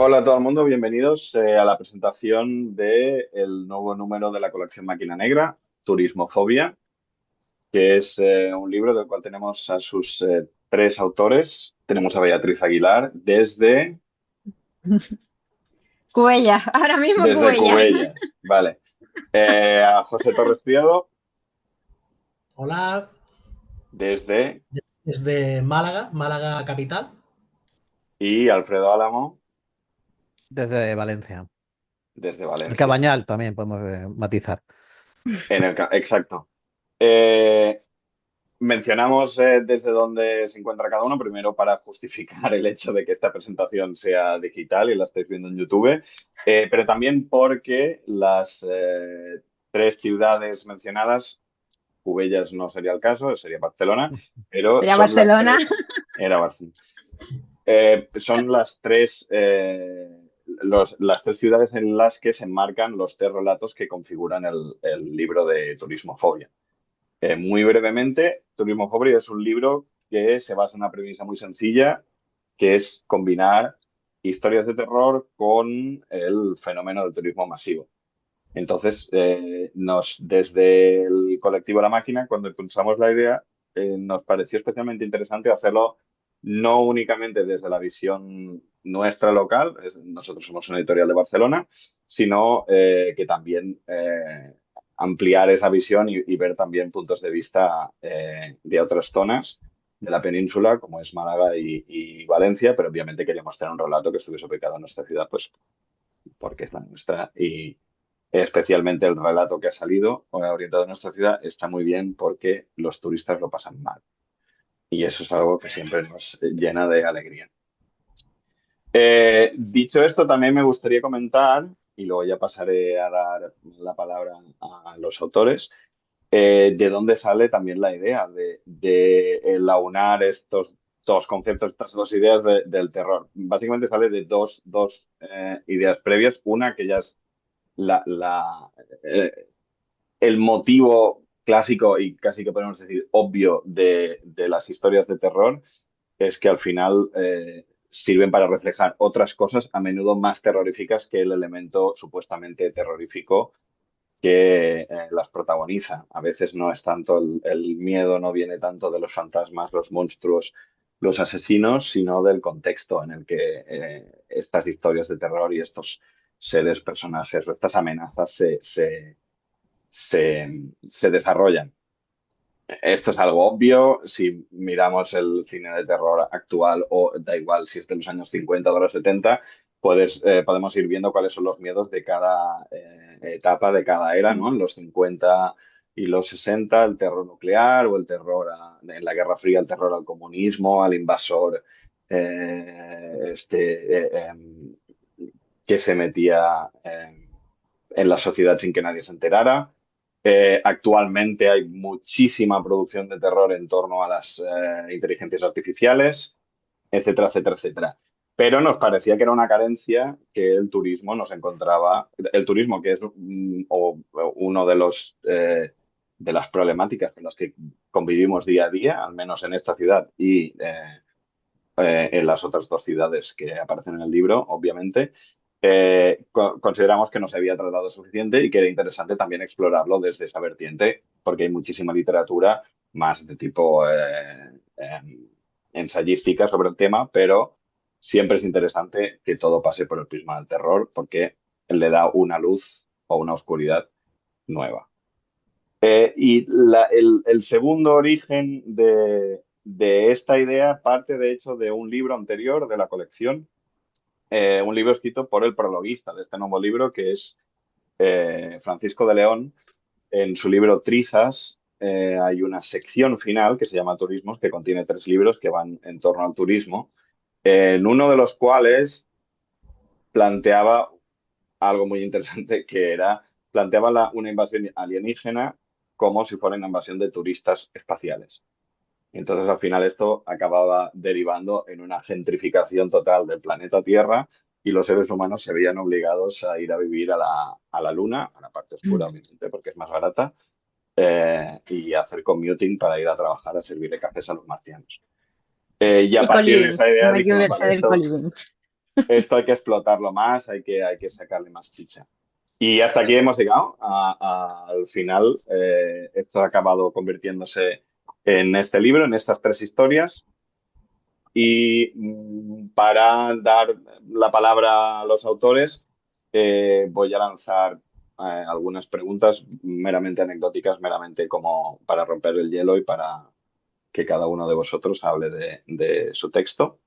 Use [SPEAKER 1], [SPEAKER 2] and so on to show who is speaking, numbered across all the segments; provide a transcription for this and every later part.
[SPEAKER 1] Hola a todo el mundo, bienvenidos a la presentación del nuevo número de la colección Máquina Negra, Turismofobia, que es un libro del cual tenemos a sus tres autores. Tenemos a Beatriz Aguilar
[SPEAKER 2] Cubella, ahora mismo
[SPEAKER 1] desde
[SPEAKER 2] Cubella.
[SPEAKER 1] Cubellas, vale. A José Torres Priedo
[SPEAKER 3] Hola,
[SPEAKER 1] desde
[SPEAKER 3] desde Málaga, Málaga capital.
[SPEAKER 1] y Alfredo Álamo
[SPEAKER 4] Desde Valencia.
[SPEAKER 1] desde
[SPEAKER 4] El
[SPEAKER 1] Valencia.
[SPEAKER 4] Cabañal también podemos matizar.
[SPEAKER 1] Exacto. Eh, Mencionamos desde dónde se encuentra cada uno, primero para justificar el hecho de que esta presentación sea digital y la estáis viendo en YouTube, pero también porque las tres ciudades mencionadas, Cubellas no sería el caso, sería Barcelona, pero
[SPEAKER 2] Sería
[SPEAKER 1] son las
[SPEAKER 2] Barcelona.
[SPEAKER 1] tres, era Barcelona. Son las tres, las tres ciudades en las que se enmarcan los tres relatos que configuran el libro de Turismofobia. Muy brevemente, Turismofobia es un libro que se basa en una premisa muy sencilla, que es combinar historias de terror con el fenómeno del turismo masivo. Entonces, desde el colectivo La Máquina, cuando impulsamos la idea, nos pareció especialmente interesante hacerlo no únicamente desde la visión nuestra local, nosotros somos una editorial de Barcelona, sino que también ampliar esa visión y ver también puntos de vista de otras zonas de la península, como es Málaga y Valencia, pero obviamente queríamos tener un relato que estuviese ubicado en nuestra ciudad, pues porque es la nuestra y especialmente el relato que ha salido orientado a nuestra ciudad está muy bien porque los turistas lo pasan mal. Y eso es algo que siempre nos llena de alegría. Dicho esto, también me gustaría comentar, y luego ya pasaré a dar la palabra a los autores, de dónde sale también la idea de el aunar estos dos conceptos, estas dos ideas del terror. Básicamente sale de dos ideas previas. Una que ya es la, la, eh, el motivo clásico y casi que podemos decir obvio de las historias de terror es que al final sirven para reflejar otras cosas a menudo más terroríficas que el elemento supuestamente terrorífico que las protagoniza. A veces no es tanto el miedo, no viene tanto de los fantasmas, los monstruos, los asesinos, sino del contexto en el que estas historias de terror y estos seres, personajes o estas amenazas se desarrollan. Esto es algo obvio. Si miramos el cine de terror actual, o da igual si es de los años 50 o de los 70, podemos ir viendo cuáles son los miedos de cada etapa, de cada era, ¿no? En los 50 y los 60, el terror nuclear o el terror en la Guerra Fría, el terror al comunismo, al invasor que se metía en la sociedad sin que nadie se enterara. Actualmente hay muchísima producción de terror en torno a las inteligencias artificiales, etcétera, etcétera, etcétera. Pero nos parecía que era una carencia que el turismo nos encontraba, el turismo que es uno de los de las problemáticas con las que convivimos día a día, al menos en esta ciudad y en las otras dos ciudades que aparecen en el libro, obviamente, consideramos que no se había tratado suficiente y que era interesante también explorarlo desde esa vertiente, porque hay muchísima literatura más de tipo ensayística sobre el tema, pero siempre es interesante que todo pase por el prisma del terror, porque le da una luz o una oscuridad nueva. El segundo origen de esta idea parte, de hecho, de un libro anterior de la colección, un libro escrito por el prologuista de este nuevo libro, que es Francisco de León. En su libro Trizas hay una sección final que se llama Turismos, que contiene tres libros que van en torno al turismo, en uno de los cuales planteaba algo muy interesante que era, planteaba una invasión alienígena como si fuera una invasión de turistas espaciales. Entonces, al final, esto acababa derivando en una gentrificación total del planeta Tierra y los seres humanos se veían obligados a ir a vivir a la Luna, a la parte oscura, obviamente, porque es más barata, y hacer commuting para ir a trabajar a servirle cafés a los marcianos. Y a
[SPEAKER 2] Y
[SPEAKER 1] partir de
[SPEAKER 2] coliving.
[SPEAKER 1] esa idea
[SPEAKER 2] No hay que
[SPEAKER 1] dijimos,
[SPEAKER 2] verse
[SPEAKER 1] vale,
[SPEAKER 2] del
[SPEAKER 1] esto
[SPEAKER 2] coliving.
[SPEAKER 1] esto hay que explotarlo más, hay que sacarle más chicha. Y hasta aquí hemos llegado. Al final, esto ha acabado convirtiéndose en este libro, en estas tres historias. Y para dar la palabra a los autores, voy a lanzar algunas preguntas meramente anecdóticas, meramente como para romper el hielo y para que cada uno de vosotros hable de su texto.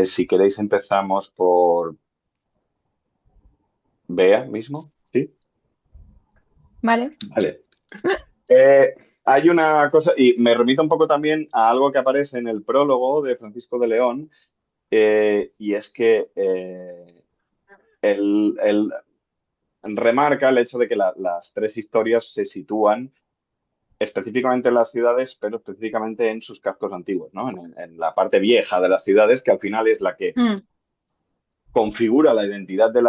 [SPEAKER 1] Si queréis, empezamos por Bea mismo. ¿Sí?
[SPEAKER 2] ¿Vale?
[SPEAKER 1] Vale. Eh, Hay una cosa, y me remito un poco también a algo que aparece en el prólogo de Francisco de León, y es que él remarca el hecho de que las tres historias se sitúan específicamente en las ciudades, pero específicamente en sus cascos antiguos, ¿no? En la parte vieja de las ciudades, que al final es la que
[SPEAKER 2] Mm,
[SPEAKER 1] configura la identidad de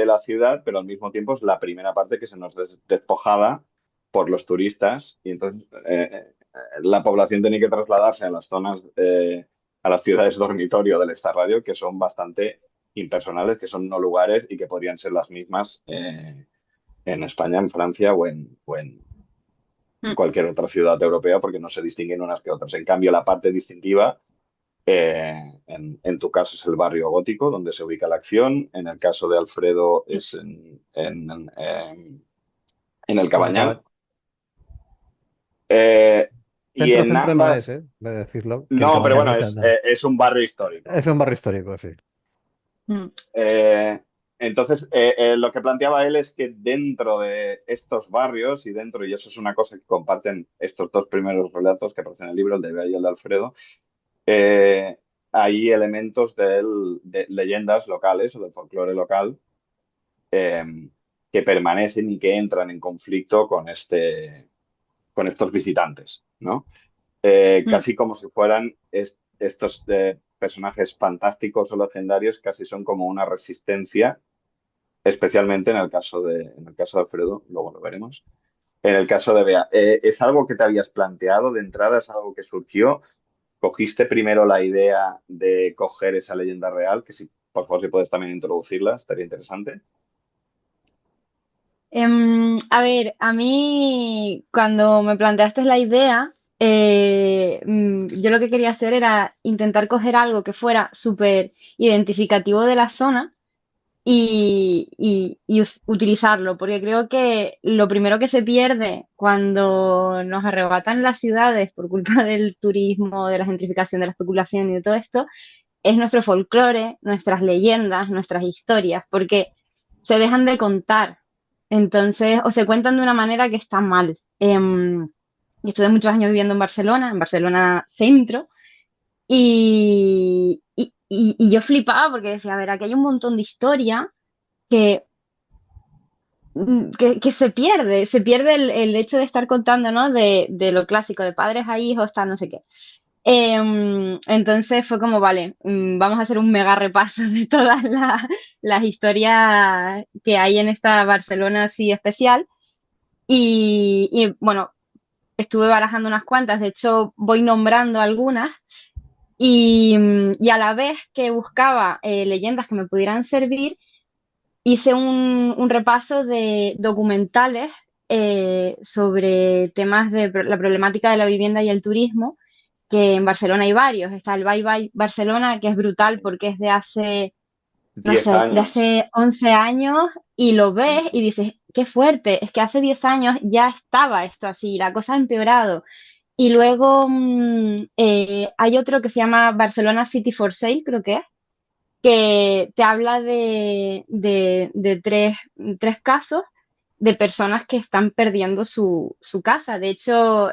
[SPEAKER 1] la ciudad, pero al mismo tiempo es la primera parte que se nos despojaba por los turistas y entonces la población tiene que trasladarse a las zonas, a las ciudades dormitorio del Estarradio, que son bastante impersonales, que son no lugares y que podrían ser las mismas en España, en Francia o en
[SPEAKER 2] mm.
[SPEAKER 1] cualquier otra ciudad europea, porque no se distinguen unas que otras. En cambio, la parte distintiva en tu caso es el barrio gótico, donde se ubica la acción. En el caso de Alfredo
[SPEAKER 2] Sí.
[SPEAKER 1] es en el
[SPEAKER 4] En el
[SPEAKER 1] Cabañal.
[SPEAKER 4] caba-
[SPEAKER 1] Eh, y
[SPEAKER 4] Centro,
[SPEAKER 1] en
[SPEAKER 4] centro no es,
[SPEAKER 1] ambas,
[SPEAKER 4] ¿eh? De decirlo, que el
[SPEAKER 1] no, pero
[SPEAKER 4] Cabañal
[SPEAKER 1] bueno,
[SPEAKER 4] no sea nada.
[SPEAKER 1] es un barrio histórico.
[SPEAKER 4] Es un barrio histórico, sí.
[SPEAKER 2] Mm.
[SPEAKER 1] Eh, entonces, lo que planteaba él es que dentro de estos barrios y eso es una cosa que comparten estos dos primeros relatos que aparecen en el libro, el de Bea y el de Alfredo, eh, hay elementos de leyendas locales o del folclore local eh, que permanecen y que entran en conflicto con estos visitantes, ¿no?
[SPEAKER 2] Mm.
[SPEAKER 1] Casi como si fueran estos personajes fantásticos o legendarios, casi son como una resistencia, especialmente en el caso de Alfredo, luego lo veremos. En el caso de Bea, ¿es algo que te habías planteado de entrada? ¿Es algo que surgió? ¿Cogiste primero la idea de coger esa leyenda real? Que si, por favor, si puedes también introducirla, estaría interesante.
[SPEAKER 2] A ver, a mí cuando me planteaste la idea, yo lo que quería hacer era intentar coger algo que fuera súper identificativo de la zona y utilizarlo, porque creo que lo primero que se pierde cuando nos arrebatan las ciudades por culpa del turismo, de la gentrificación, de la especulación y de todo esto, es nuestro folclore, nuestras leyendas, nuestras historias, porque se dejan de contar. Entonces, o se cuentan de una manera que está mal. Yo estuve muchos años viviendo en Barcelona Centro, y yo flipaba porque decía, a ver, aquí hay un montón de historia que, que se pierde el hecho de estar contando, ¿no? De lo clásico, de padres a hijos, tal, no sé qué. Entonces fue como, vale, vamos a hacer un mega repaso de todas las historias que hay en esta Barcelona así especial. Bueno, estuve barajando unas cuantas, de hecho voy nombrando algunas y a la vez que buscaba leyendas que me pudieran servir, hice un repaso de documentales sobre temas de la problemática de la vivienda y el turismo, que en Barcelona hay varios. Está el Bye Bye Barcelona, que es brutal porque es de hace, no
[SPEAKER 1] 10
[SPEAKER 2] sé, de
[SPEAKER 1] años.
[SPEAKER 2] hace 11 años y lo ves y dices, qué fuerte, es que hace 10 años ya estaba esto así, la cosa ha empeorado. Y luego hay otro que se llama Barcelona City for Sale, creo que te habla de tres casos de personas que están perdiendo su casa. De hecho,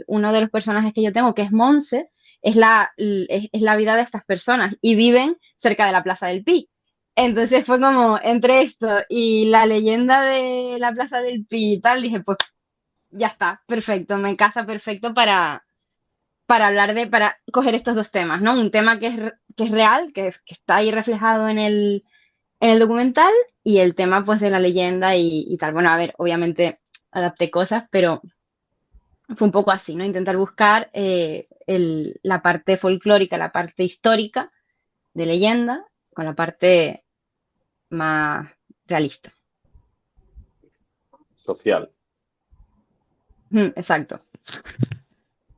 [SPEAKER 2] uno de los personajes que yo tengo, que es Monse, es la vida de estas personas y viven cerca de la Plaza del Pi. Entonces fue como, entre esto y la leyenda de la Plaza del Pi y tal, dije, pues ya está, perfecto, me casa perfecto para coger estos dos temas, ¿no? Un tema que es real, que está ahí reflejado en el documental, y el tema pues de la leyenda y tal. Bueno, a ver, obviamente adapté cosas, pero fue un poco así, ¿no? Intentar buscar la parte folclórica, la parte histórica de leyenda con la parte más realista.
[SPEAKER 1] social.
[SPEAKER 2] Exacto.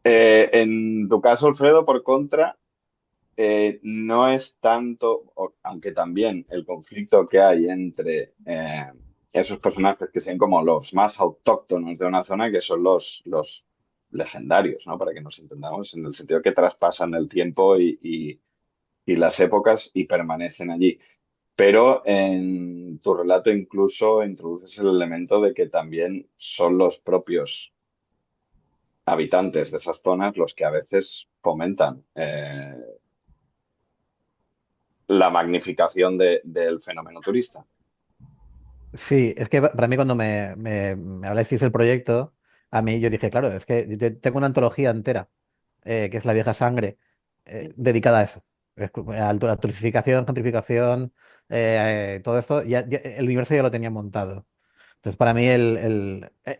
[SPEAKER 1] En tu caso, Alfredo, por contra, no es tanto, aunque también el conflicto que hay entre esos personajes que sean como los más autóctonos de una zona, que son los legendarios, ¿no? Para que nos entendamos, en el sentido que traspasan el tiempo y las épocas y permanecen allí. Pero en tu relato incluso introduces el elemento de que también son los propios habitantes de esas zonas los que a veces fomentan la magnificación del fenómeno turista.
[SPEAKER 4] Sí, es que para mí cuando me hablasteis del proyecto, a mí yo dije, claro, es que yo tengo una antología entera, que es La Vieja Sangre, dedicada a eso. A la turistificación, gentrificación, todo esto, el universo ya lo tenía montado. Entonces, para mí,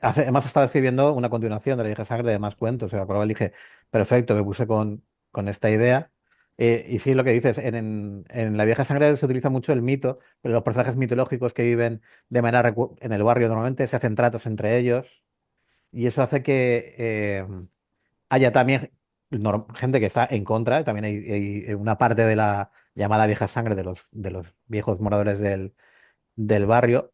[SPEAKER 4] además estaba escribiendo una continuación de La Vieja Sangre de más cuentos, o sea, por lo cual dije, perfecto, me puse con esta idea. Y sí, lo que dices, en La Vieja Sangre se utiliza mucho el mito, pero los personajes mitológicos que viven de manera en el barrio normalmente se hacen tratos entre ellos, y eso hace que haya también gente que está en contra, también hay una parte de la llamada Vieja Sangre de los viejos moradores del barrio,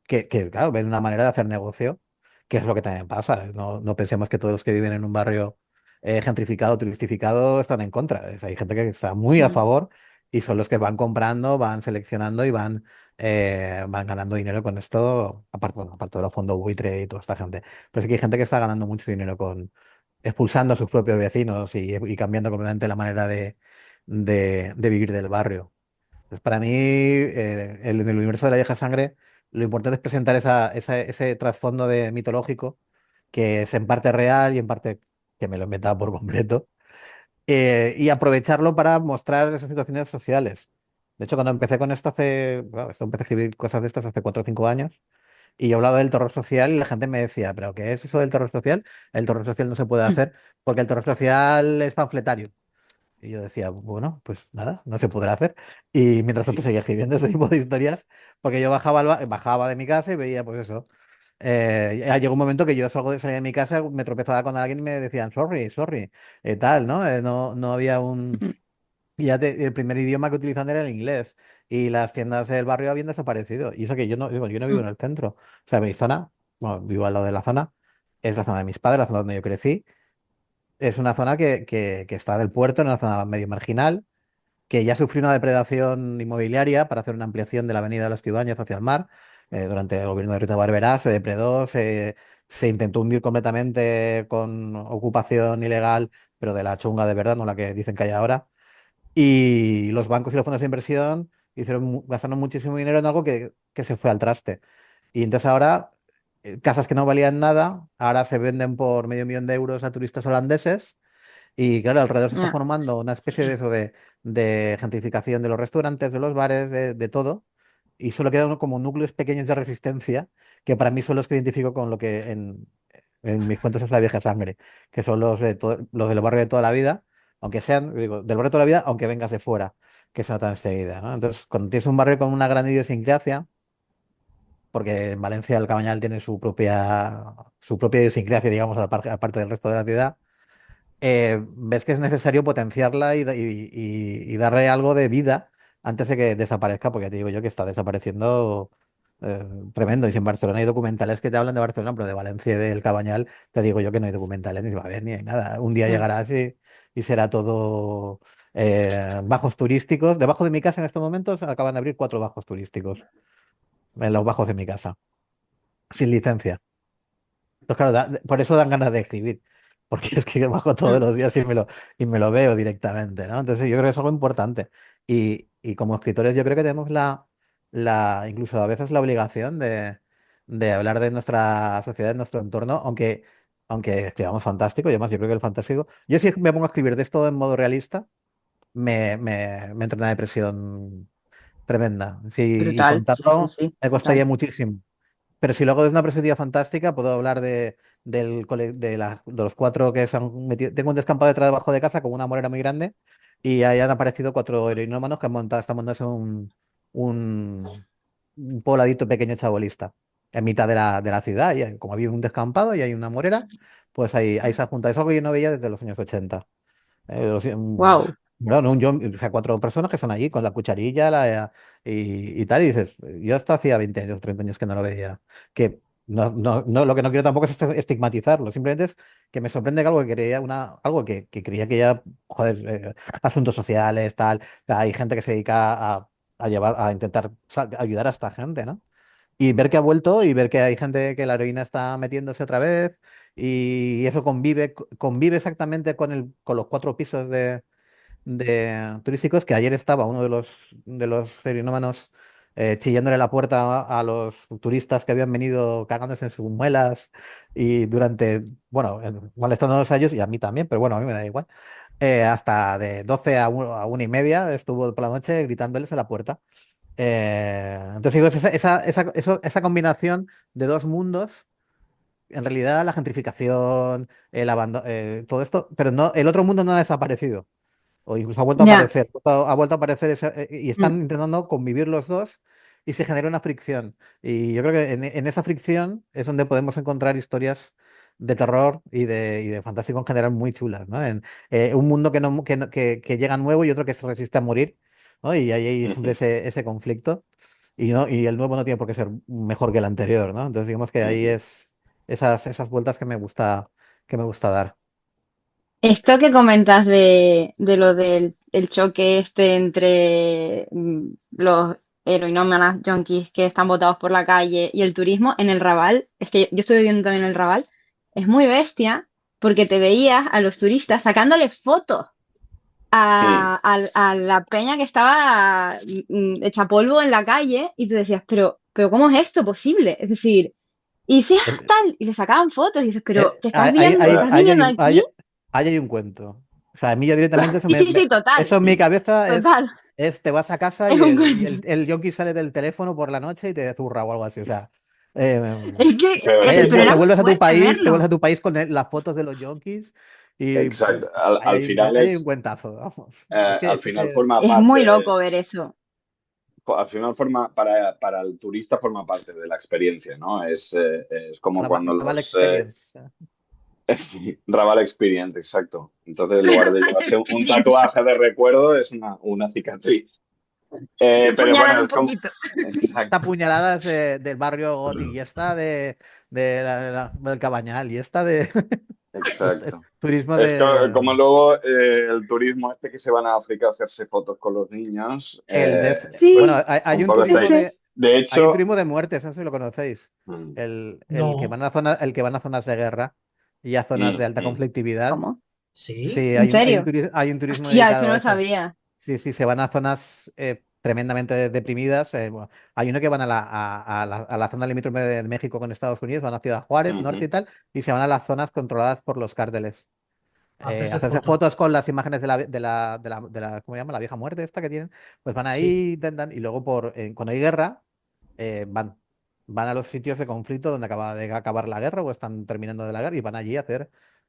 [SPEAKER 4] claro, ven una manera de hacer negocio, que es lo que también pasa. No pensemos que todos los que viven en un barrio gentrificado, turistificado, están en contra. Hay gente que está muy a
[SPEAKER 2] Mm,
[SPEAKER 4] favor y son los que van comprando, van seleccionando y van ganando dinero con esto, aparte, bueno, aparte de los fondos buitre y toda esta gente. Pero sí que hay gente que está ganando mucho dinero con expulsando a sus propios vecinos y cambiando completamente la manera de vivir del barrio. Pues para mí, en el universo de la vieja sangre, lo importante es presentar ese trasfondo de mitológico, que es en parte real y en parte que me lo he inventado por completo, y aprovecharlo para mostrar esas situaciones sociales. De hecho, cuando empecé con esto bueno, empecé a escribir cosas de estas hace 4 o 5 años, y yo hablaba del terror social y la gente me decía, ¿pero qué es eso del terror social? El terror social no se puede
[SPEAKER 2] mm,
[SPEAKER 4] hacer porque el terror social es panfletario. Y yo decía, bueno, pues nada, no se podrá hacer. Y mientras tanto seguía escribiendo ese tipo de historias, porque yo bajaba de mi casa y veía, pues eso. Ya llegó un momento que yo salía de mi casa, me tropezaba con alguien y me decían, sorry, sorry, tal, ¿no? No había un.
[SPEAKER 2] mm,
[SPEAKER 4] El primer idioma que utilizaban era el inglés y las tiendas del barrio habían desaparecido. Y eso que yo no vivo
[SPEAKER 2] mm,
[SPEAKER 4] en el centro. O sea, mi zona, bueno, vivo al lado de la zona, es la zona de mis padres, la zona donde yo crecí. Es una zona que está del puerto, en una zona medio marginal, que ya sufrió una depredación inmobiliaria para hacer una ampliación de la avenida de los Ciudadanos hacia el mar. Durante el gobierno de Rita Barberá se depredó, se intentó hundir completamente con ocupación ilegal, pero de la chunga de verdad, no la que dicen que hay ahora. Y los bancos y los fondos de inversión gastaron muchísimo dinero en algo que se fue al traste. Y entonces ahora, casas que no valían nada, ahora se venden por medio millón de euros a turistas holandeses y claro, alrededor se está
[SPEAKER 2] ya,
[SPEAKER 4] formando una especie de eso de gentrificación de los restaurantes, de los bares, de todo. Y solo quedan como núcleos pequeños de resistencia, que para mí son los que identifico con lo que en mis cuentos es la vieja sangre, que son los del barrio de toda la vida, aunque sean, digo, del barrio de toda la vida, aunque vengas de fuera, que se nota enseguida, ¿no? Entonces, cuando tienes un barrio con una gran idiosincrasia, porque en Valencia el Cabañal tiene su propia idiosincrasia, digamos, aparte del resto de la ciudad, ves que es necesario potenciarla y darle algo de vida antes de que desaparezca, porque ya te digo yo que está desapareciendo tremendo. Y si en Barcelona hay documentales que te hablan de Barcelona, pero de Valencia y del Cabañal, te digo yo que no hay documentales, ni va a haber, ni hay nada. Un día
[SPEAKER 2] mm,
[SPEAKER 4] llegarás y será todo bajos turísticos. Debajo de mi casa en estos momentos acaban de abrir 4 bajos turísticos en los bajos de mi casa, sin licencia. Pues claro, por eso dan ganas de escribir, porque es que bajo todos
[SPEAKER 2] mm,
[SPEAKER 4] los días y me lo veo directamente, ¿no? Entonces yo creo que es algo importante. Y como escritores yo creo que tenemos incluso a veces la obligación de hablar de nuestra sociedad, de nuestro entorno, aunque escribamos fantástico, y además yo creo que el fantástico, yo si me pongo a escribir de esto en modo realista, me entra una depresión tremenda. Sí, y
[SPEAKER 2] brutal, sí, sí,
[SPEAKER 4] contarlo
[SPEAKER 2] sí,
[SPEAKER 4] me costaría
[SPEAKER 2] total.
[SPEAKER 4] muchísimo. Pero si lo hago desde una perspectiva fantástica, puedo hablar de los 4 que se han metido. Tengo un descampado debajo de casa con una morera muy grande y ahí han aparecido 4 heroinómanos que están montándose un pobladito pequeño chabolista en mitad de la ciudad. Y como había un descampado y hay una morera, pues ahí se ha juntado. Es algo que yo no veía desde los años 80.
[SPEAKER 2] Wow.
[SPEAKER 4] Bueno, o sea, 4 personas que son allí con la cucharilla y tal, y dices, yo esto hacía 20 años, 30 años que no lo veía. Que lo que no quiero tampoco es estigmatizarlo, simplemente es que me sorprende que algo que creía que creía que ya, joder, asuntos sociales, tal, hay gente que se dedica a intentar ayudar a esta gente, ¿no? Y ver que ha vuelto y ver que hay gente que la heroína está metiéndose otra vez y eso convive exactamente con los 4 pisos de turísticos, que ayer estaba uno de los heroinómanos chillándole la puerta a los turistas que habían venido cagándose en sus muelas y bueno, molestándonos a ellos y a mí también, pero bueno, a mí me da igual. Hasta de 12 a 1:30 estuvo por la noche gritándoles en la puerta. Entonces digo, es esa combinación de dos mundos, en realidad la gentrificación, el abandono, todo esto, pero no, el otro mundo no ha desaparecido, o incluso ha vuelto a
[SPEAKER 2] Ya.
[SPEAKER 4] aparecer, ha vuelto a aparecer y están intentando convivir los dos y se genera una fricción. Y yo creo que en esa fricción es donde podemos encontrar historias de terror y de fantástico en general muy chulas, ¿no? En un mundo que llega nuevo y otro que se resiste a morir, ¿no? Y ahí hay siempre ese conflicto. Y el nuevo no tiene por qué ser mejor que el anterior, ¿no? Entonces digamos que ahí es esas vueltas que me gusta dar.
[SPEAKER 2] Esto que comentas de lo del el choque este entre los heroinómanas junkies que están botados por la calle y el turismo en el Raval, es que yo estuve viviendo también en el Raval, es muy bestia porque te veías a los turistas sacándole fotos a la peña que estaba hecha polvo en la calle y tú decías, pero ¿cómo es esto posible? Es decir, y sí, tal, y le sacaban fotos y dices, pero ¿qué estás
[SPEAKER 4] Ahí,
[SPEAKER 2] viendo? ¿Qué
[SPEAKER 4] ahí-
[SPEAKER 2] estás
[SPEAKER 4] ahí hay
[SPEAKER 2] viniendo
[SPEAKER 4] un, ahí-
[SPEAKER 2] aquí?
[SPEAKER 4] ahí hay un cuento. O sea, a mí ya directamente
[SPEAKER 2] Sí, sí, sí, total,
[SPEAKER 4] eso en mi cabeza es,
[SPEAKER 2] total.
[SPEAKER 4] es te vas a casa
[SPEAKER 2] Es
[SPEAKER 4] y
[SPEAKER 2] un
[SPEAKER 4] el, y
[SPEAKER 2] cuento.
[SPEAKER 4] el, el yonki sale del teléfono por la noche y te zurra o algo así. O sea, eh,
[SPEAKER 2] Es que,
[SPEAKER 1] Pero sí,
[SPEAKER 2] pero
[SPEAKER 4] te
[SPEAKER 2] era muy
[SPEAKER 4] vuelves a tu
[SPEAKER 2] fuerte
[SPEAKER 4] país, te vuelves
[SPEAKER 2] verlo.
[SPEAKER 4] a tu país con las fotos de los yonkis y
[SPEAKER 1] exacto. Al,
[SPEAKER 4] ahí
[SPEAKER 1] al
[SPEAKER 4] hay, ahí
[SPEAKER 1] final
[SPEAKER 4] hay un cuentazo, vamos. Es que,
[SPEAKER 1] al
[SPEAKER 4] es que
[SPEAKER 1] final forma
[SPEAKER 2] Es muy
[SPEAKER 1] parte,
[SPEAKER 2] loco ver eso.
[SPEAKER 1] al final forma, para el turista forma parte de la experiencia, ¿no? Es como cuando
[SPEAKER 4] Raval
[SPEAKER 1] los
[SPEAKER 4] Experience.
[SPEAKER 1] sí, Raval Experience, exacto. Entonces, en lugar de llevarse un
[SPEAKER 2] Experiencia.
[SPEAKER 1] tatuaje de recuerdo, es una cicatriz.
[SPEAKER 2] Te
[SPEAKER 1] Pero
[SPEAKER 2] apuñalan
[SPEAKER 1] bueno,
[SPEAKER 2] un
[SPEAKER 1] es como.
[SPEAKER 2] poquito.
[SPEAKER 4] Esta
[SPEAKER 1] Exacto.
[SPEAKER 4] puñalada es del barrio Gothic y esta del Cabañal y esta de
[SPEAKER 1] Exacto.
[SPEAKER 4] turismo
[SPEAKER 1] Es como
[SPEAKER 4] de
[SPEAKER 1] luego el turismo este que se van a África a hacerse fotos con los niños,
[SPEAKER 4] el death. Bueno,
[SPEAKER 1] pues
[SPEAKER 2] Sí,
[SPEAKER 4] hay
[SPEAKER 1] un
[SPEAKER 4] un
[SPEAKER 1] poco está
[SPEAKER 4] turismo
[SPEAKER 1] ahí.
[SPEAKER 2] ese.
[SPEAKER 1] De
[SPEAKER 4] hay un
[SPEAKER 1] hecho,
[SPEAKER 4] turismo de muertes, no sé si lo conocéis.
[SPEAKER 1] mm,
[SPEAKER 4] El que
[SPEAKER 3] No,
[SPEAKER 4] van a zonas de guerra y a zonas de alta
[SPEAKER 1] mm.
[SPEAKER 4] conflictividad.
[SPEAKER 2] ¿Cómo?
[SPEAKER 3] sí.
[SPEAKER 4] Sí,
[SPEAKER 2] ¿En serio?
[SPEAKER 4] hay un turismo
[SPEAKER 2] Hostia, eso
[SPEAKER 4] dedicado
[SPEAKER 2] no
[SPEAKER 4] a
[SPEAKER 2] lo
[SPEAKER 4] eso.
[SPEAKER 2] sabía.
[SPEAKER 4] Sí, sí, se van a zonas tremendamente deprimidas. Bueno, hay uno que van a la zona limítrofe de México con Estados Unidos, van a Ciudad Juárez, norte
[SPEAKER 1] Ujú,
[SPEAKER 4] y tal, y se van a las zonas controladas por los cárteles.
[SPEAKER 3] Hacerse
[SPEAKER 4] Hacerse
[SPEAKER 3] fotos.
[SPEAKER 4] fotos con las imágenes ¿cómo se llama? La vieja muerte esta que tienen. Pues van
[SPEAKER 3] Sí.
[SPEAKER 4] ahí, intentan, y luego cuando hay guerra, van a los sitios de conflicto donde acaba de acabar la guerra o están terminando de la guerra y van allí a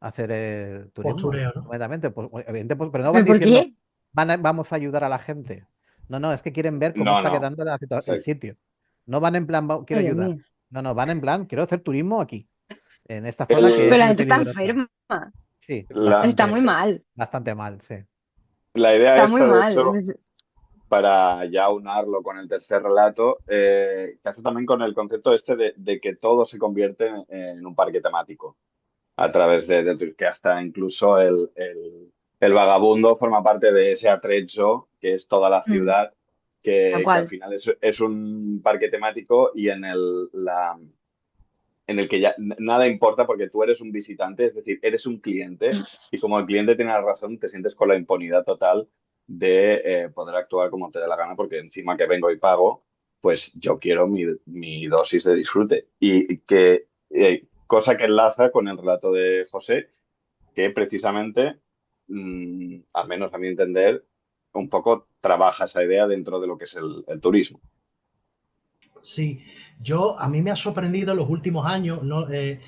[SPEAKER 4] hacer turismo,
[SPEAKER 3] Postureo, ¿no?
[SPEAKER 4] completamente. Pues, evidente, pues, pero no van
[SPEAKER 2] ¿Pero por
[SPEAKER 4] diciendo,
[SPEAKER 2] qué?
[SPEAKER 4] vamos a ayudar a la gente. No, no, es que quieren ver cómo
[SPEAKER 1] no,
[SPEAKER 4] está
[SPEAKER 1] no.
[SPEAKER 4] quedando el
[SPEAKER 1] Exacto.
[SPEAKER 4] sitio. No van en plan, quiero
[SPEAKER 2] Ay, Dios
[SPEAKER 4] ayudar".
[SPEAKER 2] mío.
[SPEAKER 4] No, no, van en plan, quiero hacer turismo aquí, en esta zona que
[SPEAKER 1] El-
[SPEAKER 2] Pero
[SPEAKER 4] es
[SPEAKER 2] la
[SPEAKER 4] muy
[SPEAKER 2] gente está
[SPEAKER 4] peligrosa.
[SPEAKER 2] enferma.
[SPEAKER 4] Sí,
[SPEAKER 1] la,
[SPEAKER 2] Está muy mal.
[SPEAKER 4] bastante mal, sí.
[SPEAKER 1] la idea
[SPEAKER 2] Está muy
[SPEAKER 1] esta, de
[SPEAKER 2] mal.
[SPEAKER 1] hecho, para ya unarlo con el tercer relato, que hace también con el concepto este de que todo se convierte en un parque temático a través que hasta incluso el vagabundo forma parte de ese atrecho que es toda la
[SPEAKER 2] Mm,
[SPEAKER 1] ciudad,
[SPEAKER 2] tal
[SPEAKER 1] que al
[SPEAKER 2] cual.
[SPEAKER 1] final es un parque temático y en el que ya nada importa porque tú eres un visitante, es decir, eres un cliente y como el cliente tiene la razón, te sientes con la impunidad total de poder actuar como te dé la gana porque encima que vengo y pago, pues yo quiero mi dosis de disfrute. Y que, cosa que enlaza con el relato de José, que precisamente, al menos a mi entender, un poco trabaja esa idea dentro de lo que es el turismo.
[SPEAKER 3] Sí. A mí me ha sorprendido en los últimos años, ¿no? Que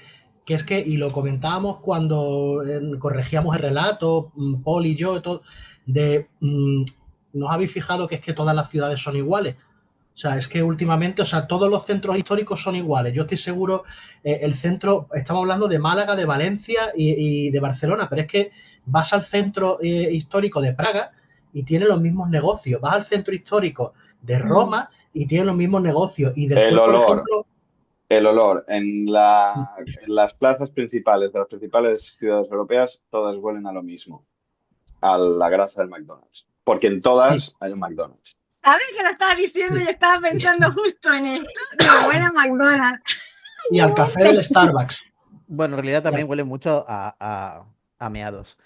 [SPEAKER 3] es que, y lo comentábamos cuando corregíamos el relato, Paul y yo, todo, ¿no os habéis fijado que es que todas las ciudades son iguales? O sea, es que últimamente, o sea, todos los centros históricos son iguales. Yo estoy seguro, el centro, estamos hablando de Málaga, de Valencia y de Barcelona, pero es que vas al centro histórico de Praga y tiene los mismos negocios. Vas al centro histórico de Roma y tiene los mismos negocios. Y
[SPEAKER 1] El
[SPEAKER 3] después, por
[SPEAKER 1] olor,
[SPEAKER 3] ejemplo,
[SPEAKER 1] el olor. En las plazas principales de las principales ciudades europeas, todas huelen a lo mismo, a la grasa del McDonald's. Porque en
[SPEAKER 3] sí,
[SPEAKER 1] todas hay un McDonald's.
[SPEAKER 2] ¿Sabes que lo estaba diciendo?
[SPEAKER 3] sí.
[SPEAKER 2] Yo estaba pensando justo en esto. Digo, buena McDonald's.
[SPEAKER 3] Y al café del Starbucks,
[SPEAKER 4] Bueno, en realidad
[SPEAKER 3] y
[SPEAKER 4] también huele mucho a meados.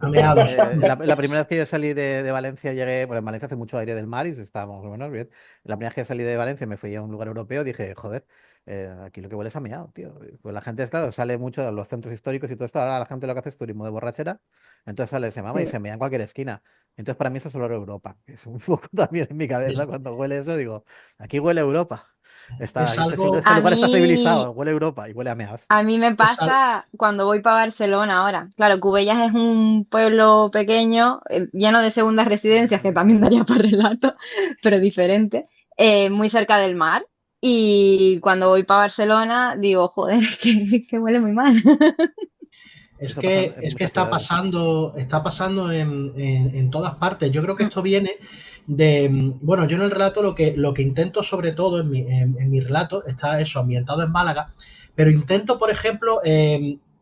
[SPEAKER 3] a meados.
[SPEAKER 4] La primera vez que yo salí de Valencia llegué, bueno, en Valencia hace mucho aire del mar y estábamos más o menos bien. La primera vez que salí de Valencia me fui a un lugar europeo, dije, joder, aquí lo que huele es a meado, tío. Pues la gente, claro, sale mucho a los centros históricos y todo esto. Ahora la gente lo que hace es turismo de borrachera, entonces sale, se mama y se mea en cualquier esquina. Entonces para mí eso es olor a Europa, que es un poco también en mi cabeza
[SPEAKER 3] Es,
[SPEAKER 4] cuando huele eso, digo, aquí huele a Europa.
[SPEAKER 3] es algo,
[SPEAKER 4] Este
[SPEAKER 2] A
[SPEAKER 4] lugar está
[SPEAKER 2] mí,
[SPEAKER 4] civilizado, huele a Europa y huele a meados.
[SPEAKER 2] a mí me
[SPEAKER 3] es al-
[SPEAKER 2] pasa cuando voy para Barcelona ahora. Claro, Cubellas es un pueblo pequeño, lleno de segundas residencias, que también daría para relato, pero diferente, muy cerca del mar. Y cuando voy para Barcelona, digo, joder, que huele muy mal.
[SPEAKER 4] Eso pasa en
[SPEAKER 3] es que
[SPEAKER 4] muchas ciudades.
[SPEAKER 3] está pasando en todas partes. Yo creo que esto viene de, bueno, yo en el relato lo que intento sobre todo en mi relato está eso, ambientado en Málaga, pero intento, por ejemplo,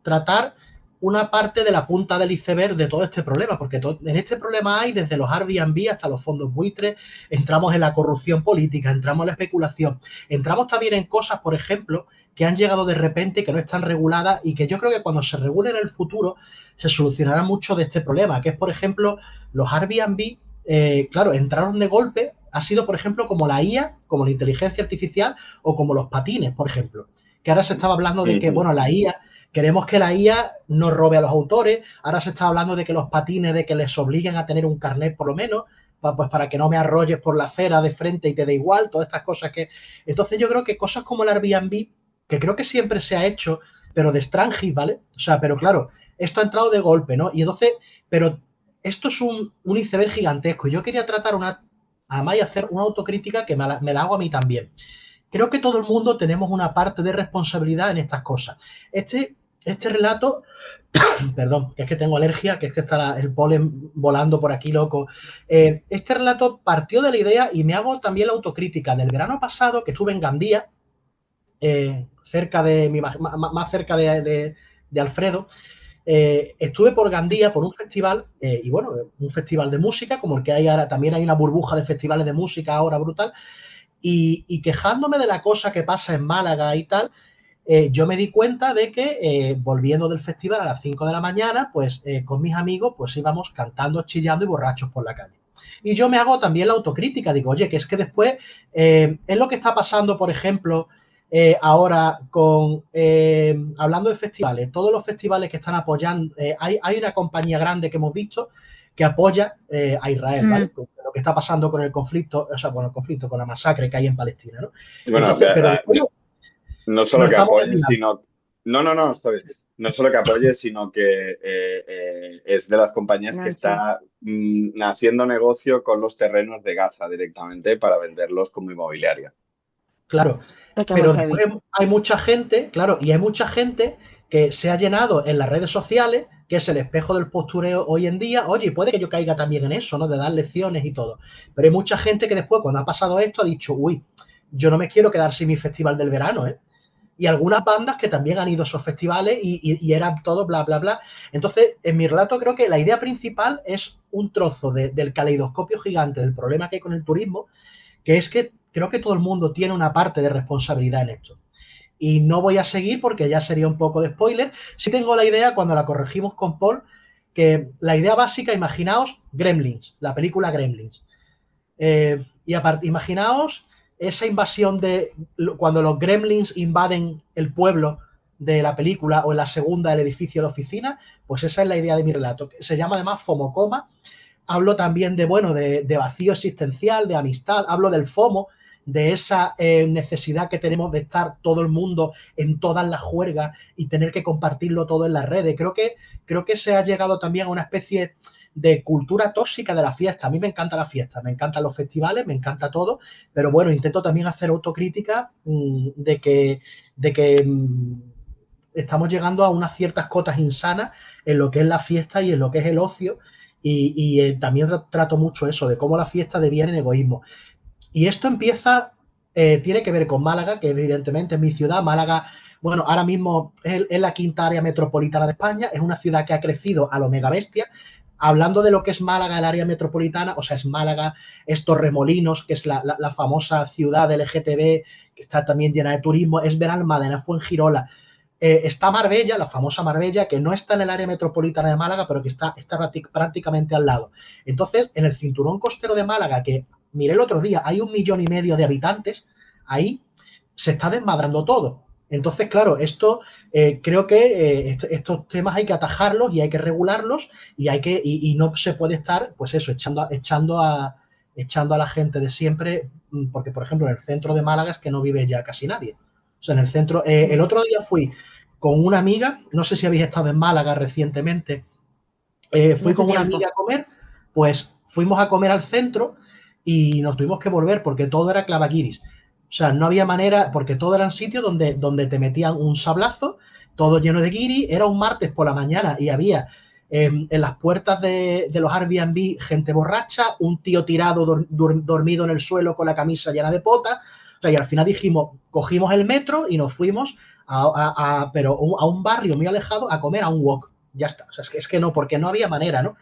[SPEAKER 3] tratar una parte de la punta del iceberg de todo este problema, porque en este problema hay desde los Airbnb hasta los fondos buitres, entramos en la corrupción política, entramos en la especulación, entramos también en cosas, por ejemplo, que han llegado de repente, que no están reguladas y que yo creo que cuando se regule en el futuro se solucionará mucho de este problema, que es, por ejemplo, los Airbnb, claro, entraron de golpe, ha sido, por ejemplo, como la IA, como la inteligencia artificial o como los patines, por ejemplo, que ahora se estaba hablando de que, bueno, la IA, queremos que la IA no robe a los autores, ahora se está hablando de que los patines, de que les obliguen a tener un carnet por lo menos, pues para que no me arrolles por la acera de frente y te dé igual, todas estas cosas que... Entonces yo creo que cosas como el Airbnb, que creo que siempre se ha hecho, pero de Strangis, ¿vale? O sea, pero claro, esto ha entrado de golpe, ¿no? Y entonces, pero esto es un iceberg gigantesco. Yo quería tratar además y hacer una autocrítica que me la hago a mí también. Creo que todo el mundo tenemos una parte de responsabilidad en estas cosas. Este relato, perdón, que es que tengo alergia, que es que está el polen volando por aquí, loco. Este relato partió de la idea y me hago también la autocrítica del verano pasado que estuve en Gandía, cerca de más cerca de Alfredo. Estuve por Gandía por un festival, y bueno, un festival de música, como el que hay ahora, también hay una burbuja de festivales de música ahora brutal, y quejándome de la cosa que pasa en Málaga y tal, yo me di cuenta de que volviendo del festival a las 5 de la mañana, pues con mis amigos, pues íbamos cantando, chillando y borrachos por la calle. Y yo me hago también la autocrítica, digo, oye, que es que después es lo que está pasando, por ejemplo, ahora hablando de festivales, todos los festivales que están apoyando, hay una compañía grande que hemos visto que apoya a Israel, ¿vale? Lo que está pasando con el conflicto, o sea, con el conflicto, con la masacre que hay en Palestina, ¿no?
[SPEAKER 1] Bueno,
[SPEAKER 3] Entonces, pero después
[SPEAKER 1] no
[SPEAKER 3] no
[SPEAKER 1] solo que
[SPEAKER 3] estamos
[SPEAKER 1] apoye,
[SPEAKER 3] desviando.
[SPEAKER 1] sino... No, está bien. No solo que apoye, sino que es de las compañías que
[SPEAKER 2] No, sí.
[SPEAKER 1] está haciendo negocio con los terrenos de Gaza directamente para venderlos como inmobiliaria.
[SPEAKER 3] Claro,
[SPEAKER 2] Es que es muy
[SPEAKER 3] pero después
[SPEAKER 2] heavy.
[SPEAKER 3] hay mucha gente, claro, y hay mucha gente que se ha llenado en las redes sociales, que es el espejo del postureo hoy en día. Oye, y puede que yo caiga también en eso, ¿no? De dar lecciones y todo. Pero hay mucha gente que después, cuando ha pasado esto, ha dicho, uy, yo no me quiero quedar sin mi festival del verano, ¿eh? Y algunas bandas que también han ido a esos festivales y eran todo bla, bla, bla. Entonces, en mi relato creo que la idea principal es un trozo del caleidoscopio gigante del problema que hay con el turismo, que es que creo que todo el mundo tiene una parte de responsabilidad en esto. Y no voy a seguir porque ya sería un poco de spoiler. Sí tengo la idea, cuando la corregimos con Paul, que la idea básica, imaginaos Gremlins, la película Gremlins. Imaginaos esa invasión de cuando los Gremlins invaden el pueblo de la película o en la segunda el edificio de oficina, pues esa es la idea de mi relato. Se llama además Fomocoma. Hablo también de, bueno, de vacío existencial, de amistad, hablo del FOMO, de esa necesidad que tenemos de estar todo el mundo en todas las juergas y tener que compartirlo todo en las redes. Creo que se ha llegado también a una especie de cultura tóxica de la fiesta. A mí me encanta la fiesta, me encantan los festivales, me encanta todo, pero bueno, intento también hacer autocrítica de que estamos llegando a unas ciertas cotas insanas en lo que es la fiesta y en lo que es el ocio, y también trato mucho eso, de cómo la fiesta deviene en egoísmo. Y esto empieza, tiene que ver con Málaga, que evidentemente es mi ciudad. Málaga, bueno, ahora mismo es la quinta área metropolitana de España, es una ciudad que ha crecido a lo mega bestia. Hablando de lo que es Málaga, el área metropolitana, o sea, es Málaga, es Torremolinos, que es la famosa ciudad LGTB, que está también llena de turismo, es Benalmádena, Fuengirola. Está Marbella, la famosa Marbella, que no está en el área metropolitana de Málaga, pero que está prácticamente al lado. Entonces, en el cinturón costero de Málaga, que miré el otro día, hay 1,5 millones de habitantes, ahí se está desmadrando todo. Entonces, claro, esto creo que estos temas hay que atajarlos y hay que regularlos, y no se puede estar, pues eso, echando a la gente de siempre, porque, por ejemplo, en el centro de Málaga es que no vive ya casi nadie. O sea, en el centro, el otro día fui con una amiga, no sé si habéis estado en Málaga recientemente, fui con una amiga a comer, pues fuimos a comer al centro y nos tuvimos que volver porque todo era clavaguiris. O sea, no había manera, porque todo eran sitios donde te metían un sablazo, todo lleno de guiri. Era un martes por la mañana y había en las puertas de los Airbnb gente borracha, un tío tirado dormido en el suelo con la camisa llena de potas. O sea, y al final cogimos el metro y nos fuimos pero a un barrio muy alejado a comer a un wok. Ya está. O sea, es que no, porque no había manera, ¿no?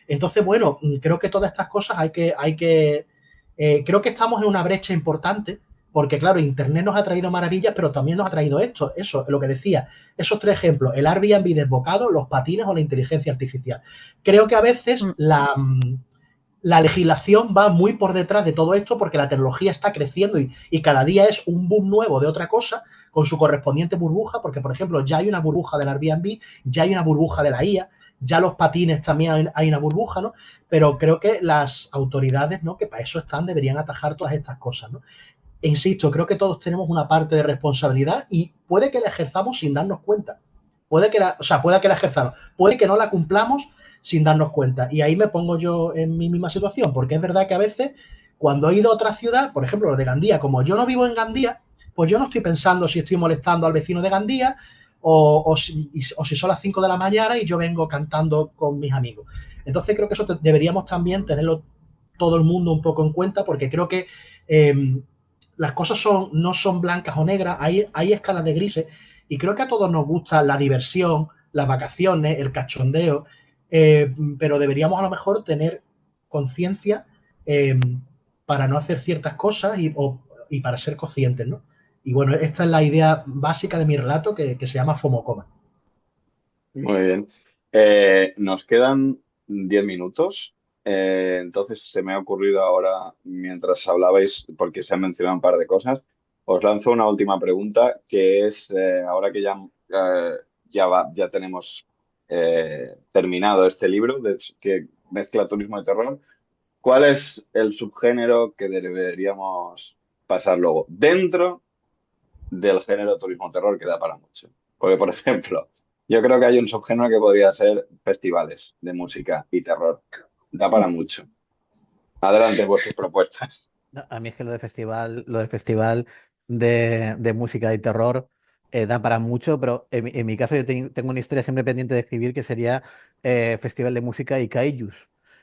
[SPEAKER 3] Entonces, bueno, creo que todas estas cosas creo que estamos en una brecha importante, porque claro, Internet nos ha traído maravillas, pero también nos ha traído eso, lo que decía, esos 3 ejemplos, el Airbnb desbocado, los patines o la inteligencia artificial. Creo que a veces la legislación va muy por detrás de todo esto, porque la tecnología está creciendo y cada día es un boom nuevo de otra cosa, con su correspondiente burbuja, porque, por ejemplo, ya hay una burbuja del Airbnb, ya hay una burbuja de la IA, ya los patines también hay una burbuja, ¿no? Pero creo que las autoridades, ¿no?, que para eso están, deberían atajar todas estas cosas, ¿no? E insisto, creo que todos tenemos una parte de responsabilidad y puede que la ejerzamos sin darnos cuenta. Puede que la ejerzamos, puede que no la cumplamos sin darnos cuenta. Y ahí me pongo yo en mi misma situación, porque es verdad que a veces, cuando he ido a otra ciudad, por ejemplo, lo de Gandía, como yo no vivo en Gandía, pues yo no estoy pensando si estoy molestando al vecino de Gandía o si son las 5 de la mañana y yo vengo cantando con mis amigos. Entonces creo que eso deberíamos también tenerlo todo el mundo un poco en cuenta, porque creo que las cosas no son blancas o negras, hay escalas de grises, y creo que a todos nos gusta la diversión, las vacaciones, el cachondeo, pero deberíamos a lo mejor tener conciencia para no hacer ciertas cosas y para ser conscientes, ¿no? Y bueno, esta es la idea básica de mi relato, que se llama FOMOCOMA.
[SPEAKER 1] Muy bien. Nos quedan 10 minutos. Entonces se me ha ocurrido ahora, mientras hablabais, porque se han mencionado un par de cosas, os lanzo una última pregunta, que es, ahora que ya tenemos terminado este libro que mezcla turismo y terror, ¿cuál es el subgénero que deberíamos pasar luego dentro del género turismo-terror, que da para mucho? Porque, por ejemplo, yo creo que hay un subgénero que podría ser festivales de música y terror. Da para mucho. Adelante, vuestras propuestas.
[SPEAKER 4] No, a mí es que lo de festival de música y terror da para mucho, pero en mi caso yo tengo una historia siempre pendiente de escribir, que sería festival de música y kaijus,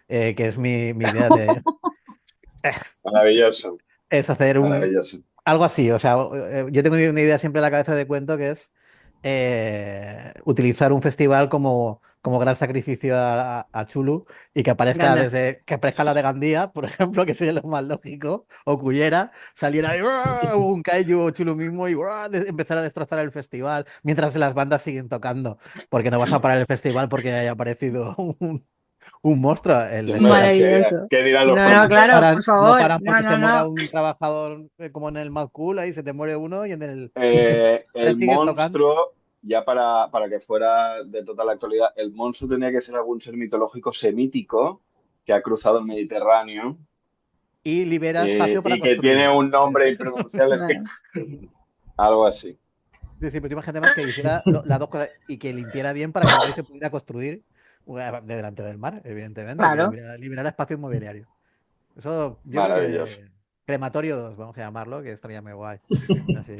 [SPEAKER 4] que es mi idea de
[SPEAKER 1] Maravilloso,
[SPEAKER 4] es hacer
[SPEAKER 1] maravilloso.
[SPEAKER 4] algo así. O sea, yo tengo una idea siempre en la cabeza de cuento, que es utilizar un festival como gran sacrificio a Chulu, y
[SPEAKER 2] Ganda.
[SPEAKER 4] que aparezca la de Gandía, por ejemplo, que sería lo más lógico, o Cullera, saliera ahí, ¡guau!, un kaiju o Chulu mismo y ¡guau!, empezar a destrozar el festival mientras las bandas siguen tocando, porque no vas a parar el festival porque haya aparecido un monstruo.
[SPEAKER 2] Maravilloso.
[SPEAKER 1] ¿Qué dirán los
[SPEAKER 2] No, no,
[SPEAKER 4] No
[SPEAKER 2] claro,
[SPEAKER 1] promotores?
[SPEAKER 2] por
[SPEAKER 4] no
[SPEAKER 2] favor.
[SPEAKER 4] paran
[SPEAKER 2] No,
[SPEAKER 4] porque se
[SPEAKER 2] no,
[SPEAKER 4] muera
[SPEAKER 2] no.
[SPEAKER 4] un trabajador, como en el Mad Cool, ahí se te muere uno y en el
[SPEAKER 1] El
[SPEAKER 4] siguen tocando.
[SPEAKER 1] monstruo, ya para que fuera de total actualidad, el monstruo tendría que ser algún ser mitológico semítico que ha cruzado el Mediterráneo
[SPEAKER 4] Y libera espacio para
[SPEAKER 1] y que tiene
[SPEAKER 4] construir.
[SPEAKER 1] un nombre impronunciable, es que
[SPEAKER 2] Bueno,
[SPEAKER 1] algo así.
[SPEAKER 4] Sí, sí, pero tú imagínate más que hiciera las dos cosas y que limpiara bien para que por ahí se pudiera construir, De delante del mar, evidentemente, que
[SPEAKER 2] Claro.
[SPEAKER 4] liberar espacio inmobiliario. Eso yo creo
[SPEAKER 1] Maravilloso.
[SPEAKER 4] que Crematorio 2 vamos a llamarlo, que estaría muy guay. Así.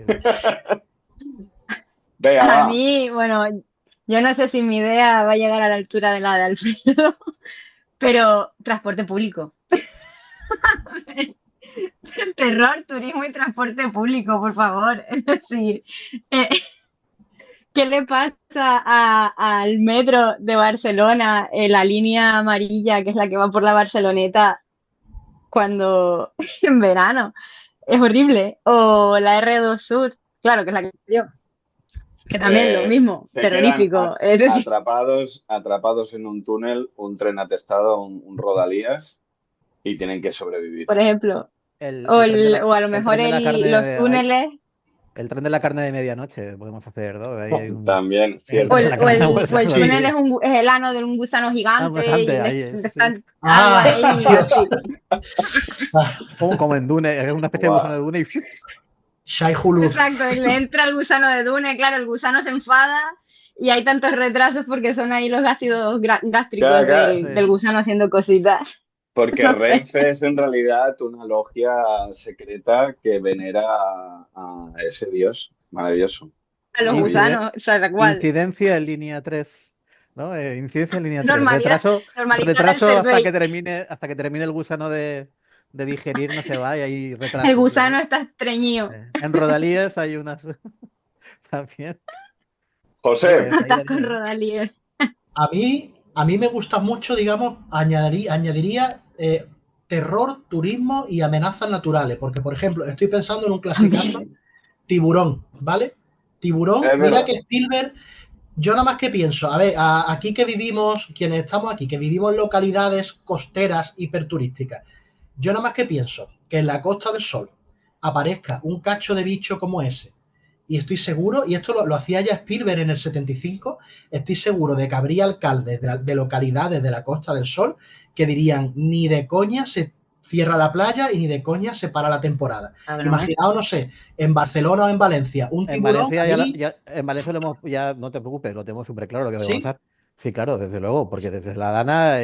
[SPEAKER 1] Venga,
[SPEAKER 2] A
[SPEAKER 1] va.
[SPEAKER 2] mí, bueno, yo no sé si mi idea va a llegar a la altura de la de Alfredo, pero transporte público. Terror, turismo y transporte público, por favor. Es decir, eh, ¿qué le pasa al metro de Barcelona, la línea amarilla, que es la que va por la Barceloneta cuando en verano? Es horrible. O la R2 Sur, claro, que es la que yo, que también es lo mismo,
[SPEAKER 1] Se quedan
[SPEAKER 2] terrorífico. Es decir,
[SPEAKER 1] atrapados en un túnel, un tren atestado, un rodalías y tienen que sobrevivir.
[SPEAKER 2] por ejemplo,
[SPEAKER 4] El tren de
[SPEAKER 2] o a lo
[SPEAKER 4] el
[SPEAKER 2] mejor
[SPEAKER 4] tren de la carne
[SPEAKER 2] los túneles.
[SPEAKER 4] el tren de la carne de medianoche podemos hacer, ¿no? Ahí hay
[SPEAKER 1] También,
[SPEAKER 4] el
[SPEAKER 2] O
[SPEAKER 4] tren de
[SPEAKER 1] cierto.
[SPEAKER 2] el,
[SPEAKER 4] la
[SPEAKER 2] o
[SPEAKER 4] carne,
[SPEAKER 2] el,
[SPEAKER 4] pues
[SPEAKER 2] o el
[SPEAKER 4] algo
[SPEAKER 2] túnel
[SPEAKER 4] así.
[SPEAKER 2] es, es el ano de un gusano
[SPEAKER 4] Algo
[SPEAKER 2] gigante y
[SPEAKER 4] bastante, ahí es, sí.
[SPEAKER 2] están
[SPEAKER 3] ¡Ah!
[SPEAKER 2] ahí
[SPEAKER 3] Dios.
[SPEAKER 2] así.
[SPEAKER 3] Ah,
[SPEAKER 4] Como en Dune, es una especie de gusano de
[SPEAKER 1] Guau.
[SPEAKER 4] Dune y
[SPEAKER 3] Shai Hulud.
[SPEAKER 2] Exacto, y le entra el gusano de Dune, claro, el gusano se enfada y hay tantos retrasos porque son ahí los ácidos
[SPEAKER 1] Claro,
[SPEAKER 2] gástricos
[SPEAKER 1] claro.
[SPEAKER 2] del gusano haciendo cositas.
[SPEAKER 1] Porque
[SPEAKER 2] No sé,
[SPEAKER 1] Renfe es en realidad una logia secreta que venera a ese dios maravilloso.
[SPEAKER 2] a los
[SPEAKER 1] Maravilloso.
[SPEAKER 2] gusanos, o sea, tal cual.
[SPEAKER 4] Incidencia en línea 3, ¿no? Incidencia en línea 3.
[SPEAKER 2] Normalidad, normalidad del
[SPEAKER 4] Retraso
[SPEAKER 2] cervell.
[SPEAKER 4] hasta que termine el gusano de digerir, no se va, y hay
[SPEAKER 2] El
[SPEAKER 4] retraso.
[SPEAKER 2] gusano está estreñido.
[SPEAKER 4] En Rodalíes hay unas también. No,
[SPEAKER 1] José,
[SPEAKER 4] pues ahí
[SPEAKER 2] Atasco en
[SPEAKER 4] debe-
[SPEAKER 2] rodalíes.
[SPEAKER 3] A mí me gusta mucho, digamos, añadiría terror, turismo y amenazas naturales. Porque, por ejemplo, estoy pensando en un clasicazo, Tiburón, ¿vale? Tiburón,
[SPEAKER 1] es
[SPEAKER 3] mira
[SPEAKER 1] verdad.
[SPEAKER 3] que Spielberg, yo nada más que pienso, a ver, aquí que vivimos, quienes estamos aquí, que vivimos en localidades costeras hiperturísticas, yo nada más que pienso que en la Costa del Sol aparezca un cacho de bicho como ese, y estoy seguro, y esto lo hacía ya Spielberg en el 75, estoy seguro de que habría alcaldes de localidades de la Costa del Sol que dirían, ni de coña se cierra la playa y ni de coña se para la temporada.
[SPEAKER 2] Cabrón, ¿eh?
[SPEAKER 3] Imaginaos, no sé, en Barcelona o en Valencia, un
[SPEAKER 4] En
[SPEAKER 3] tiburón
[SPEAKER 4] Valencia
[SPEAKER 3] ahí,
[SPEAKER 4] en Valencia lo hemos, ya no te preocupes, lo tenemos súper claro lo que va a
[SPEAKER 3] sí,
[SPEAKER 4] pasar. Sí, claro, desde luego, porque desde la Dana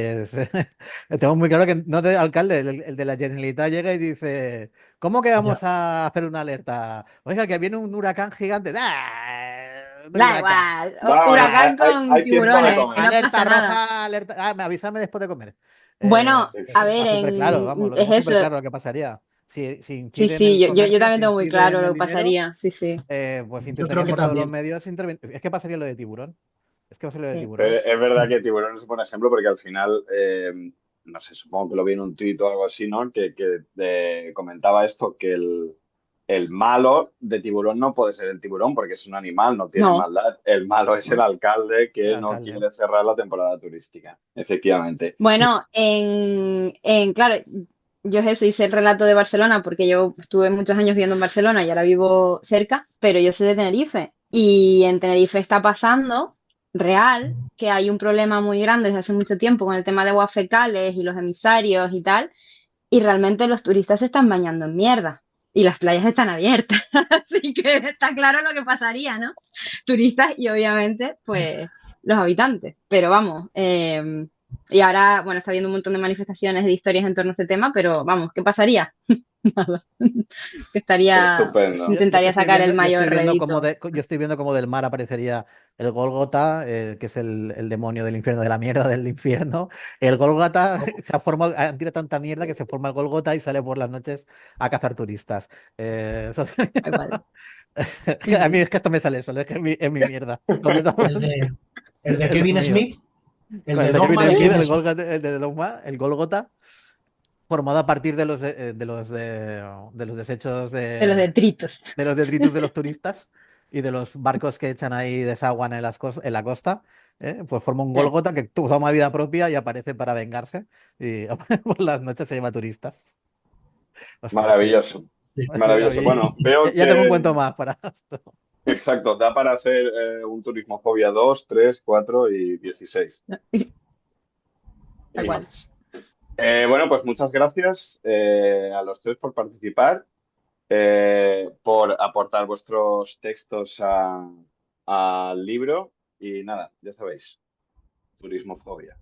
[SPEAKER 4] tenemos muy claro que no de alcalde, el de la Generalitat llega y dice, ¿cómo que vamos
[SPEAKER 3] ya,
[SPEAKER 4] a hacer una alerta? Oiga, que viene un huracán gigante. ¡Ah! Un
[SPEAKER 2] Da
[SPEAKER 4] huracán.
[SPEAKER 2] igual.
[SPEAKER 1] Va,
[SPEAKER 2] Huracán con
[SPEAKER 1] hay tiempo de
[SPEAKER 2] tiburones,
[SPEAKER 1] comer.
[SPEAKER 2] no
[SPEAKER 4] Alerta
[SPEAKER 2] pasa nada.
[SPEAKER 4] roja, alerta. Avísame después de comer.
[SPEAKER 2] Bueno, a ver,
[SPEAKER 4] Está súper claro, vamos, lo
[SPEAKER 2] es
[SPEAKER 4] tenemos súper
[SPEAKER 2] eso.
[SPEAKER 4] claro lo que pasaría. Si
[SPEAKER 2] Sí,
[SPEAKER 4] incide en
[SPEAKER 2] sí,
[SPEAKER 4] el
[SPEAKER 2] yo
[SPEAKER 4] comercio,
[SPEAKER 2] también
[SPEAKER 4] si
[SPEAKER 2] tengo muy
[SPEAKER 4] incide
[SPEAKER 2] claro
[SPEAKER 4] en
[SPEAKER 2] lo
[SPEAKER 4] el
[SPEAKER 2] que
[SPEAKER 4] dinero,
[SPEAKER 2] pasaría. Sí, sí.
[SPEAKER 4] pues
[SPEAKER 3] yo creo
[SPEAKER 4] intentarían
[SPEAKER 3] que
[SPEAKER 4] por todos los
[SPEAKER 3] también.
[SPEAKER 4] medios intervenir. Es que pasaría lo de tiburón. Es que va a ser lo de
[SPEAKER 2] Sí.
[SPEAKER 4] tiburón.
[SPEAKER 1] Es verdad que Tiburón es un buen ejemplo porque al final, no sé, supongo que lo vi en un tuit o algo así, ¿no? Que comentaba esto, que el malo de Tiburón no puede ser el tiburón porque es un animal, no tiene
[SPEAKER 2] No,
[SPEAKER 1] maldad. El malo es el alcalde
[SPEAKER 4] El
[SPEAKER 1] que no
[SPEAKER 4] alcalde.
[SPEAKER 1] quiere cerrar la temporada turística, efectivamente.
[SPEAKER 2] bueno, claro, yo es eso, hice el relato de Barcelona porque yo estuve muchos años viviendo en Barcelona y ahora vivo cerca, pero yo soy de Tenerife. Y en Tenerife está pasando real que hay un problema muy grande desde hace mucho tiempo con el tema de aguas fecales y los emisarios y tal, y realmente los turistas se están bañando en mierda. Y las playas están abiertas, así que está claro lo que pasaría, ¿no? Turistas y obviamente, pues, los habitantes. Pero vamos, y ahora, bueno, está habiendo un montón de manifestaciones, de historias en torno a este tema, pero vamos, ¿qué pasaría? Nada. Que estaría,
[SPEAKER 1] Estupendo.
[SPEAKER 4] Yo es que
[SPEAKER 2] intentaría sacar el
[SPEAKER 4] yo estoy
[SPEAKER 2] mayor
[SPEAKER 4] viendo
[SPEAKER 2] rédito.
[SPEAKER 4] yo estoy viendo cómo del mar aparecería el Gólgota, que es el demonio del infierno, de la mierda del infierno. El Gólgota se ha formado, han tirado tanta mierda que se forma el Gólgota y sale por las noches a cazar turistas. Eso sería-
[SPEAKER 2] Tal cual.
[SPEAKER 4] A mí es que esto me sale solo, es que es mi mierda,
[SPEAKER 3] El
[SPEAKER 4] completamente.
[SPEAKER 3] de, el de
[SPEAKER 4] Es lo
[SPEAKER 3] Kevin
[SPEAKER 4] mío.
[SPEAKER 3] Smith, el
[SPEAKER 4] Con el
[SPEAKER 3] de
[SPEAKER 4] de Kevin
[SPEAKER 3] Dogma de
[SPEAKER 4] Smith,
[SPEAKER 3] Kevin Smith.
[SPEAKER 4] El de Dogma, el Gólgota, formado a partir de los desechos
[SPEAKER 2] De los detritos.
[SPEAKER 4] de los detritus de los turistas y de los barcos que echan ahí desaguan en la costa, pues forma un Gólgota que toma vida propia y aparece para vengarse y por las noches se lleva turistas. Hostia, es que
[SPEAKER 1] Maravilloso. Maravilloso. Bueno, veo
[SPEAKER 4] ya tengo un
[SPEAKER 1] que,
[SPEAKER 4] cuento más para esto.
[SPEAKER 1] exacto, da para hacer un Turismofobia 2, 3, 4 y 16
[SPEAKER 2] Tal
[SPEAKER 1] y
[SPEAKER 2] cual.
[SPEAKER 1] más. Bueno, pues muchas gracias a los tres por participar, por aportar vuestros textos al libro y nada, ya sabéis. turismofobia.